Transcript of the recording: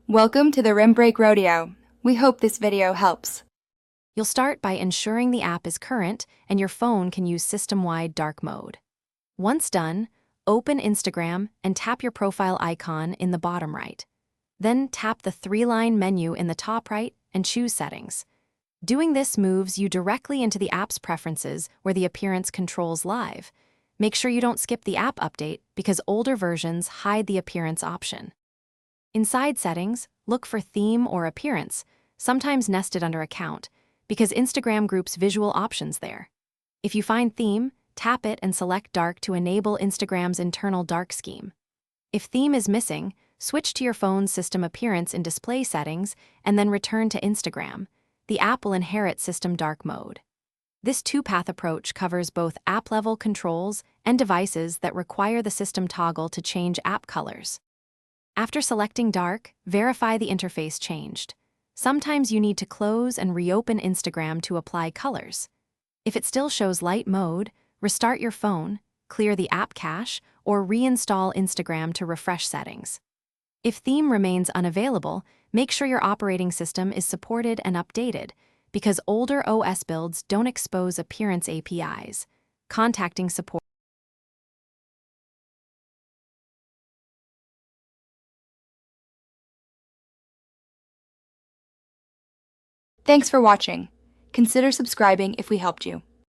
Welcome to the Rim Break Rodeo. We hope this video helps. You'll start by ensuring the app is current and your phone can use system-wide dark mode. Once done, open Instagram and tap your profile icon in the bottom right. Then tap the three-line menu in the top right and choose Settings. Doing this moves you directly into the app's preferences where the appearance controls live. Make sure you don't skip the app update because older versions hide the appearance option. Inside Settings, look for Theme or Appearance, sometimes nested under Account, because Instagram groups visual options there. If you find Theme, tap it and select Dark to enable Instagram's internal dark scheme. If Theme is missing, switch to your phone's system appearance in Display Settings and then return to Instagram. The app will inherit system dark mode. This two-path approach covers both app-level controls and devices that require the system toggle to change app colors. After selecting dark, verify the interface changed. Sometimes you need to close and reopen Instagram to apply colors. If it still shows light mode, restart your phone, clear the app cache, or reinstall Instagram to refresh settings. If theme remains unavailable, make sure your operating system is supported and updated, because older OS builds don't expose appearance APIs. Contacting support. Thanks for watching. Consider subscribing if we helped you.